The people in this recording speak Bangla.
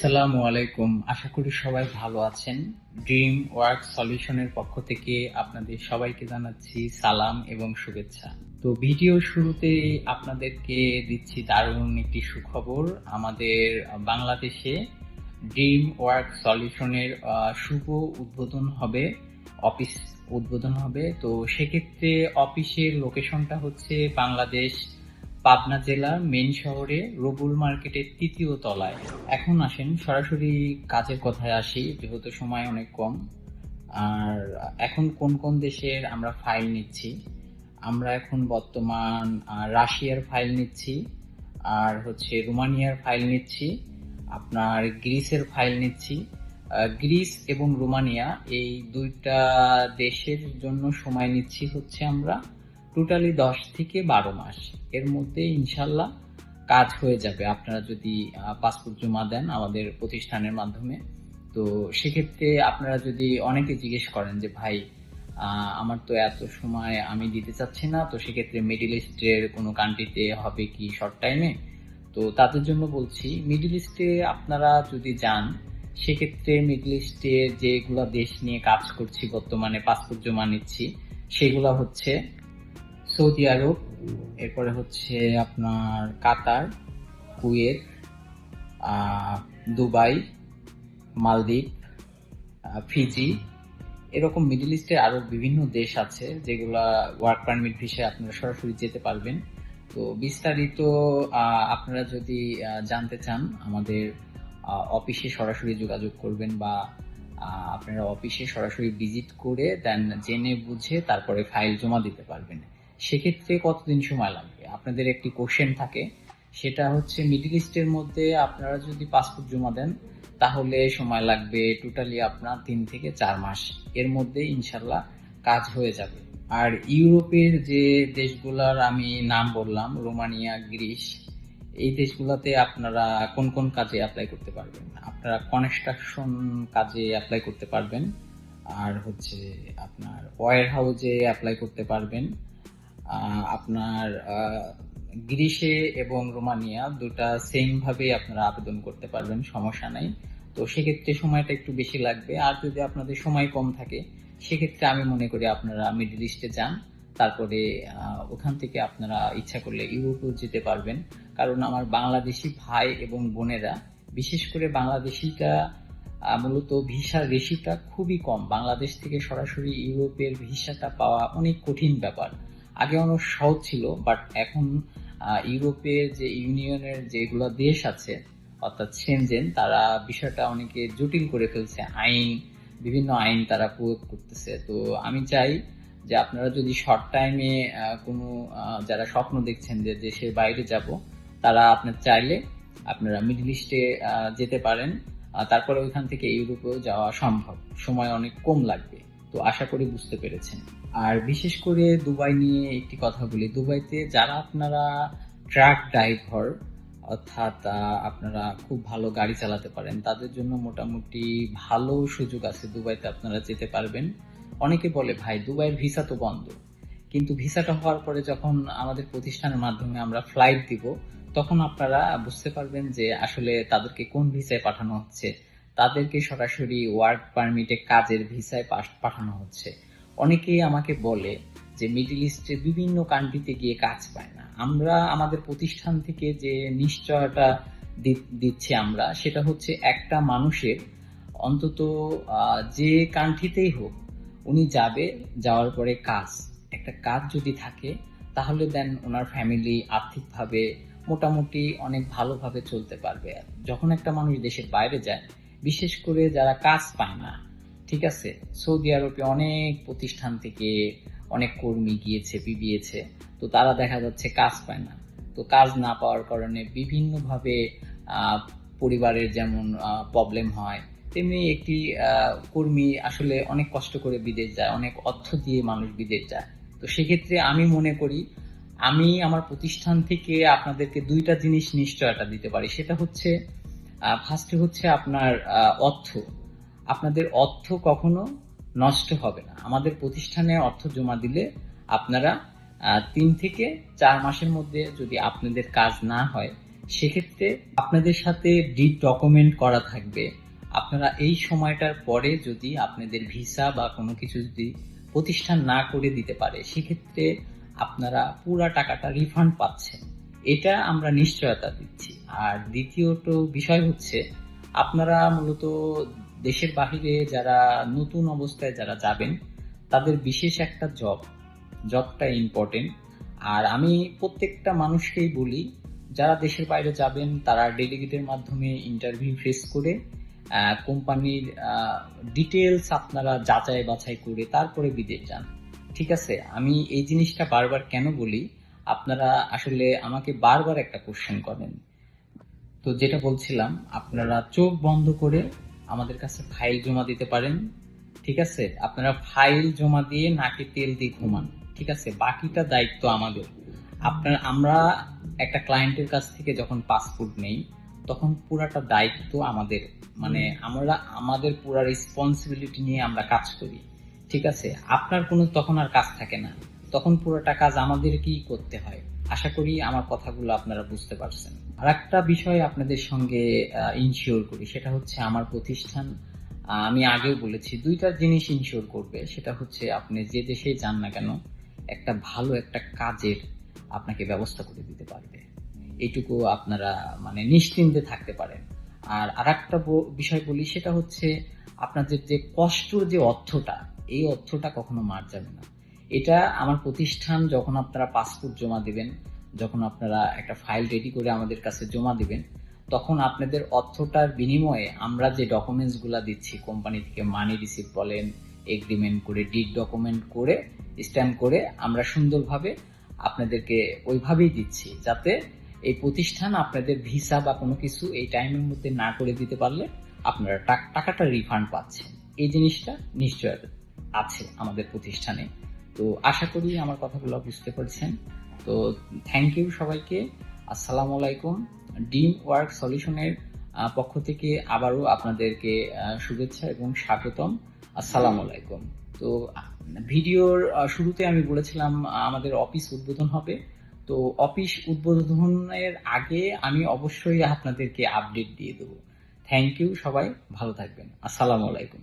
আসসালামু আলাইকুম। আশা করি সবাই ভালো আছেন। ড্রিম ওয়ার্ক সলিউশনের পক্ষ থেকে আপনাদের সবাইকে জানাচ্ছি সালাম এবং শুভেচ্ছা। তো ভিডিও শুরুতে আপনাদেরকে দিচ্ছি দারুণ একটি সুখবর। আমাদের বাংলাদেশে ড্রিম ওয়ার্ক সলিউশনের শুভ উদ্বোধন হবে, অফিস উদ্বোধন হবে। তো সেক্ষেত্রে অফিসের লোকেশনটা হচ্ছে বাংলাদেশ পাবনা জেলার মেইন শহরে রবুল মার্কেটের ৩য় তলায়। এখন আসেন সরাসরি কাজের কথায় আসি, যেহেতু সময় অনেক কম। আর এখন কোন কোন দেশের আমরা ফাইল নিচ্ছি, আমরা এখন বর্তমান রাশিয়ার ফাইল নিচ্ছি, আর হচ্ছে রোমানিয়ার ফাইল নিচ্ছি, আপনার গ্রিসের ফাইল নিচ্ছি। গ্রিস এবং রোমানিয়া এই দুইটা দেশের জন্য সময় নিচ্ছি হচ্ছে আমরা টোটালি 10 থেকে 12 মাস। এর মধ্যে ইনশাল্লাহ কাজ হয়ে যাবে আপনারা যদি পাসপোর্ট জমা দেন আমাদের প্রতিষ্ঠানের মাধ্যমে। তো সেক্ষেত্রে আপনারা যদি অনেকে জিজ্ঞেস করেন যে ভাই আমার তো এত সময় আমি দিতে চাচ্ছি না, তো সেক্ষেত্রে মিডল ইস্টের কোনো কান্ট্রিতে হবে কি শর্ট টাইমে? তো তাদের জন্য বলছি, মিডল ইস্টে আপনারা যদি যান সেক্ষেত্রে মিডল ইস্টের যেগুলা দেশ নিয়ে কাজ করছি বর্তমানে পাসপোর্ট জমা নিচ্ছি সেগুলা হচ্ছে সৌদি আরব, এরপরে হচ্ছে আপনার কাতার, কুয়েত, দুবাই, মালদ্বীপ, ফিজি। এরকম মিডল ইস্টের আরো বিভিন্ন দেশ আছে যেগুলা ওয়ার্ক পারমিট ভিসায় আপনারা সরাসরি যেতে পারবেন। তো বিস্তারিত আপনারা যদি জানতে চান আমাদের অফিসে সরাসরি যোগাযোগ করবেন, বা আপনারা অফিসে সরাসরি ভিজিট করে দেন জেনে বুঝে তারপরে ফাইল জমা দিতে পারবেন। সেক্ষেত্রে কতদিন সময় লাগবে? আপনাদের একটি কোশ্চেন থাকে, সেটা হচ্ছে মিডল ইস্টের মধ্যে আপনারা যদি পাসপোর্ট জমা দেন তাহলে সময় লাগবে টোটালি আপনার 3 থেকে 4 মাস। এর মধ্যে ইনশাল্লাহ কাজ হয়ে যাবে। আর ইউরোপের যে দেশগুলোর আমি নাম বললাম, রোমানিয়া, গ্রিস, এই দেশগুলোতে আপনারা কোন কোন কাজে অ্যাপ্লাই করতে পারবেন? আপনারা কনস্ট্রাকশন কাজে অ্যাপ্লাই করতে পারবেন, আর হচ্ছে আপনার ওয়্যার হাউসে অ্যাপ্লাই করতে পারবেন। আপনার গ্রিসে এবং রোমানিয়া দুটা সেম ভাবে আপনারা আবেদন করতে পারবেন, সমস্যা নাই। তো সেক্ষেত্রে সময়টা একটু বেশি লাগবে। আর যদি আপনাদের সময় কম থাকে সেক্ষেত্রে আমি মনে করি আপনারা মিডল ইস্টে যান, তারপরে ওখান থেকে আপনারা ইচ্ছা করলে ইউরোপেও যেতে পারবেন। কারণ আমার বাংলাদেশি ভাই এবং বোনেরা, বিশেষ করে বাংলাদেশিটা মূলত ভিসার রেশিওটা খুবই কম। বাংলাদেশ থেকে সরাসরি ইউরোপের ভিসাটা পাওয়া অনেক কঠিন ব্যাপার। আগে অনেক সহজ ছিল, বাট এখন ইউরোপের যে ইউনিয়নের যেগুলো দেশ আছে অর্থাৎ সেনজেন, তারা বিষয়টা অনেকে জটিল করে ফেলছে। বিভিন্ন আইন তারা প্রয়োগ করতেছে। তো আমি চাই যে আপনারা যদি শর্ট টাইমে কোনো যারা স্বপ্ন দেখছেন যে দেশের বাইরে যাব, তারা আপনার চাইলে আপনারা মিডল ইস্টে যেতে পারেন। তারপরে ওইখান থেকে ইউরোপেও যাওয়া সম্ভব, সময় অনেক কম লাগবে। তো আশা করি বুঝতে পেরেছেন। আর বিশেষ করে দুবাই নিয়ে একটি কথা বলি, দুবাইতে যারা আপনারা ট্রাক ড্রাইভার অর্থাৎ আপনারা খুব ভালো গাড়ি চালাতে পারেন, তাদের জন্য মোটামুটি ভালো সুযোগ আছে, দুবাইতে আপনারা যেতে পারবেন। অনেকে বলে ভাই দুবাইয়ের ভিসা তো বন্ধ, কিন্তু ভিসাটা হওয়ার পরে যখন আমাদের প্রতিষ্ঠানের মাধ্যমে আমরা ফ্লাইট দিব তখন আপনারা বুঝতে পারবেন যে আসলে তাদেরকে কোন ভিসায় পাঠানো হচ্ছে। তাদেরকে সরাসরি ওয়ার্ক পারমিটে কাজের ভিসায় পাঠানো হচ্ছে। অনেকেই আমাকে বলে যে মিডল ইস্টের বিভিন্ন কান্ট্রিতে গিয়ে কাজ পায় না। আমরা আমাদের প্রতিষ্ঠান থেকে যে নিশ্চয়তা দিচ্ছি আমরা, সেটা হচ্ছে একটা মানুষের অন্তত যে কান্ট্রিতেই হোক উনি যাবে, যাওয়ার পরে একটা কাজ যদি থাকে তাহলে দেন ওনার ফ্যামিলি আর্থিকভাবে মোটামুটি অনেক ভালোভাবে চলতে পারবে। যখন একটা মানুষ দেশের বাইরে যায়, বিশেষ করে যারা কাজ পায় না, ঠিক আছে, সৌদি আরবে অনেক প্রতিষ্ঠান থেকে অনেক কর্মী গিয়েছে, বিবিএছে, তো তারা দেখা যাচ্ছে কাজ পায় না। তো কাজ না পাওয়ার কারণে বিভিন্নভাবে পরিবারের যেমন প্রবলেম হয়, তেমনি একটি কর্মী আসলে অনেক কষ্ট করে বিদেশ যায়, অনেক অর্থ দিয়ে মানুষ বিদেশ যায়। তো সেক্ষেত্রে আমি মনে করি আমি আমার প্রতিষ্ঠান থেকে আপনাদেরকে দুইটা জিনিস নিশ্চয়তা দিতে পারি। সেটা হচ্ছে ফার্স্টে হচ্ছে আপনার অর্থ। আপনাদের অর্থ কখনো নষ্ট হবে না। আমাদের প্রতিষ্ঠানে অর্থ জমা দিলে আপনারা 3 থেকে 4 মাসের মধ্যে যদি আপনাদের কাজ না হয় সেক্ষেত্রে আপনাদের সাথে ডিড ডকুমেন্ট করা থাকবে। আপনারা এই সময়টার পরে যদি আপনাদের ভিসা বা কোনো কিছু যদি প্রতিষ্ঠান না করে দিতে পারে, সেক্ষেত্রে আপনারা পুরা টাকাটা রিফান্ড পাচ্ছেন। এটা আমরা নিশ্চয়তা দিচ্ছি। আর দ্বিতীয়ত বিষয় হচ্ছে, আপনারা মূলত দেশের বাহিরে যারা নতুন অবস্থায় যারা যাবেন, তাদের বিশেষ একটা জবটা ইম্পর্টেন্ট। আর আমি প্রত্যেকটা মানুষকেই বলি, যারা দেশের বাইরে যাবেন তারা ডেলিগেটের মাধ্যমে ইন্টারভিউ ফেস করে কোম্পানির ডিটেলস আপনারা যাচাই বাছাই করে তারপরে বিদেশ যান। ঠিক আছে, আমি এই জিনিসটা বারবার কেন বলি, আপনারা আসলে আমাকে বারবার একটা কোশ্চেন করেন। তো যেটা বলছিলাম, আপনারা চোখ বন্ধ করে আমাদের কাছে ফাইল জমা দিতে পারেন। ঠিক আছে, আপনারা ফাইল জমা দিয়ে নাকে তেল দিয়ে ঘুমান। ঠিক আছে, বাকিটা দায়িত্ব আমাদের। আমরা একটা ক্লায়েন্টের কাছ থেকে যখন পাসপোর্ট নেই, তখন পুরাটা দায়িত্ব আমাদের, মানে আমরা আমাদের পুরা রেসপন্সিবিলিটি নিয়ে আমরা কাজ করি। ঠিক আছে, আপনার কোনো তখন আর কাজ থাকে না, তখন পুরোটা কাজ আমাদেরকেই করতে হয়। আশা করি আমার কথাগুলো আপনারা বুঝতে পারছেন। আর একটা বিষয় আপনাদের সঙ্গে ইনশিওর করি, সেটা হচ্ছে আমার প্রতিষ্ঠান, আমি আগেও বলেছি, দুইটা জিনিস ইনশিওর করবে। সেটা হচ্ছে আপনি যে দেশে যান না কেন, একটা ভালো একটা কাজের আপনাকে ব্যবস্থা করে দিতে পারবে। এইটুকু আপনারা মানে নিশ্চিন্তে থাকতে পারেন। আর আরেকটা বিষয় বলি, সেটা হচ্ছে আপনাদের যে কষ্টর যে অর্থটা, এই অর্থটা কখনো মার যাবে না। এটা আমার প্রতিষ্ঠান, যখন আপনারা পাসপোর্ট জমা দিবেন, যখন আপনারা একটা ফাইল রেডি করে আমাদের কাছে জমা দিবেন, তখন আপনাদের অর্থটার বিনিময়ে আমরা যে ডকুমেন্টস গুলা দিচ্ছি, কোম্পানি থেকে মানি রিসিভ বলেন, এগ্রিমেন্ট করে ডিড ডকুমেন্ট করে স্ট্যাম্প করে আমরা সুন্দরভাবে আপনাদেরকে ওইভাবেই দিচ্ছি, যাতে এই প্রতিষ্ঠান আপনাদের ভিসা বা কোনো কিছু এই টাইমের মধ্যে না করে দিতে পারলে আপনারা টাকাটা রিফান্ড পাচ্ছেন। এই জিনিসটা নিশ্চয় আছে আমাদের প্রতিষ্ঠানে। তো আশা করি আমার কথাগুলো বুঝতে পারছেন। তো থ্যাংক ইউ সবাইকে। আসসালামু আলাইকুম। ডিম ওয়ার্ক সলিউশনের পক্ষ থেকে আবারও আপনাদেরকে শুভেচ্ছা এবং স্বাগতম। আসসালামু আলাইকুম। তো ভিডিওর শুরুতে আমি বলেছিলাম আমাদের অফিস উদ্বোধন হবে। তো অফিস উদ্বোধনের আগে আমি অবশ্যই আপনাদেরকে আপডেট দিয়ে দেবো। থ্যাংক ইউ, সবাই ভালো থাকবেন। আসসালামু আলাইকুম।